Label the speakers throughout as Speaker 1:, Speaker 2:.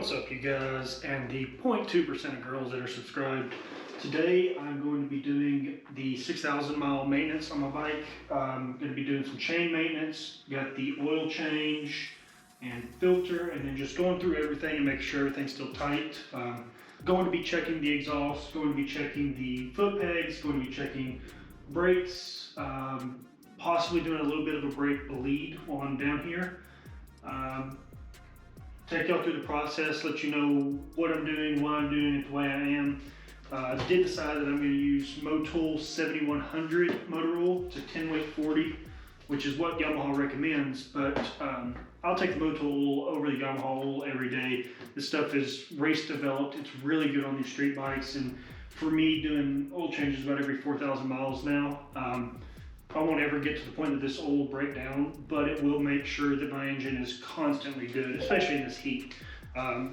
Speaker 1: What's up, you guys, and the 0.2% of girls that are subscribed. Today I'm going to be doing the 6,000 mile maintenance on my bike. I'm going to be doing some chain maintenance, got the oil change and filter, and then just going through everything and making sure everything's still tight. Going to be checking the exhaust, going to be checking the foot pegs, going to be checking brakes, possibly doing a little bit of a brake bleed while I'm down here. Take y'all through the process, let you know what I'm doing, why I'm doing it the way I am. I did decide that I'm going to use Motul 7100 motor oil to 10 weight 40, which is what Yamaha recommends, but I'll take the Motul oil over the Yamaha oil every day. This stuff is race developed, it's really good on these street bikes, and for me doing oil changes about every 4,000 miles now, I won't ever get to the point that this oil will break down, but it will make sure that my engine is constantly good, especially in this heat.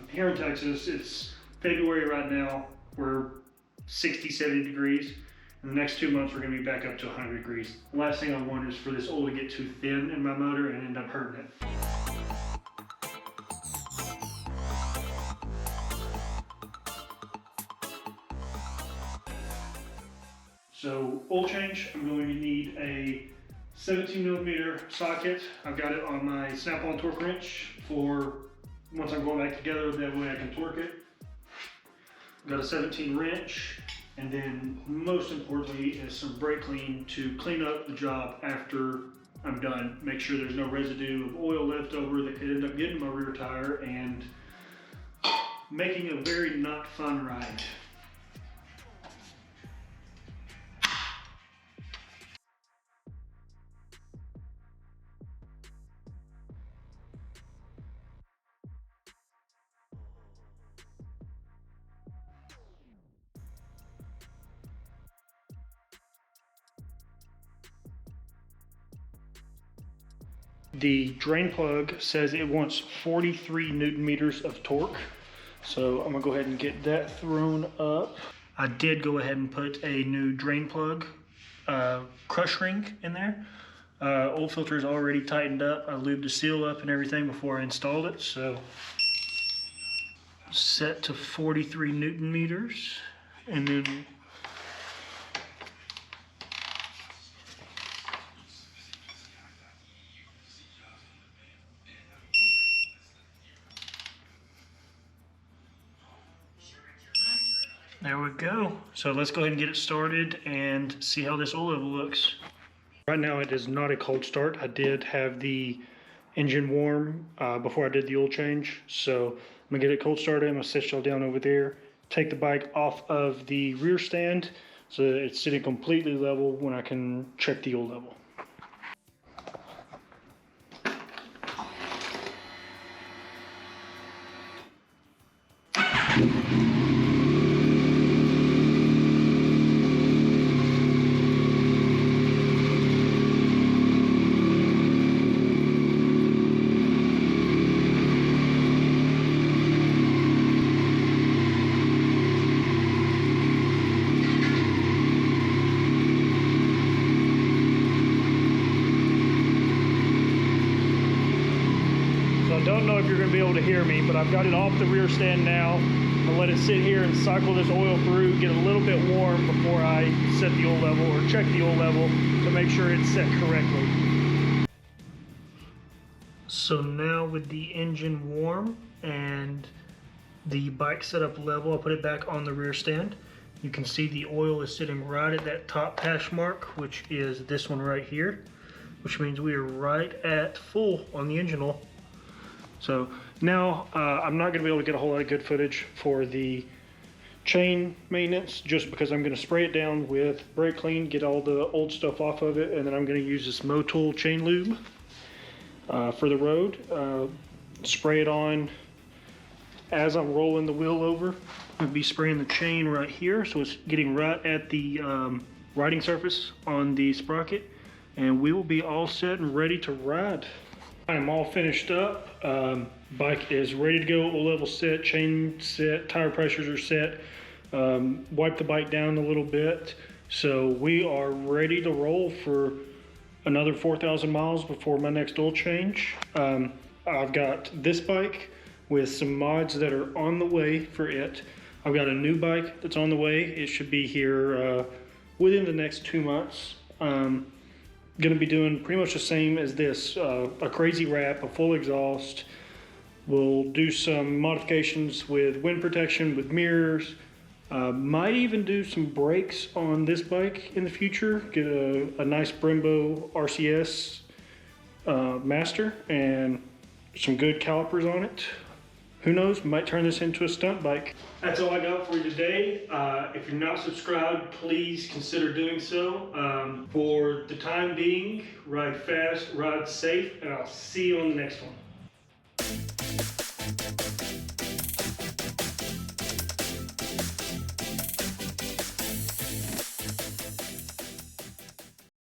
Speaker 1: Here in Texas, it's February right now. We're 60, 70 degrees. In the next 2 months, we're gonna be back up to 100 degrees. The last thing I want is for this oil to get too thin in my motor and end up hurting it. So oil change, I'm going to need a 17mm socket. I've got it on my snap-on torque wrench for once I'm going back together, that way I can torque it. I've got a 17 wrench, and then most importantly is some brake clean to clean up the job after I'm done. Make sure there's no residue of oil left over that could end up getting my rear tire and making a very not fun ride. The drain plug says it wants 43 Newton meters of torque. So I'm gonna go ahead and get that thrown up. I did go ahead and put a new drain plug crush ring in there. Oil filter is already tightened up. I lubed the seal up and everything before I installed it. So set to 43 Newton meters, and then there we go. So let's go ahead and get it started and see how this oil level looks. Right now it is not a cold start. I did have the engine warm before I did the oil change. So I'm gonna get it cold started. I'm gonna set y'all down over there. Take the bike off of the rear stand so that it's sitting completely level when I can check the oil level. I don't know if you're going to be able to hear me, but I've got it off the rear stand now. I'll let it sit here and cycle this oil through, get a little bit warm before I set the oil level or check the oil level to make sure it's set correctly. So now with the engine warm and the bike set up level, I'll put it back on the rear stand. You can see the oil is sitting right at that top hash mark, which is this one right here, which means we are right at full on the engine oil. So now I'm not going to be able to get a whole lot of good footage for the chain maintenance just because I'm going to spray it down with brake clean, get all the old stuff off of it, and then I'm going to use this Motul chain lube for the road. Spray it on as I'm rolling the wheel over. I'm going to be spraying the chain right here so it's getting right at the riding surface on the sprocket, and we will be all set and ready to ride. I'm all finished up. Bike is ready to go, oil level set, chain set, tire pressures are set. Wipe the bike down a little bit. So we are ready to roll for another 4,000 miles before my next oil change. I've got this bike, with some mods that are on the way for it. I've got a new bike that's on the way. It should be here within the next 2 months. Gonna be doing pretty much the same as this, a crazy wrap, a full exhaust. We'll do some modifications with wind protection, with mirrors. Might even do some brakes on this bike in the future. Get a nice Brembo RCS master and some good calipers on it. Who knows, might turn this into a stunt bike. That's all I got for you today. If you're not subscribed, please consider doing so. For the time being, ride fast, ride safe, and I'll see you on the next one.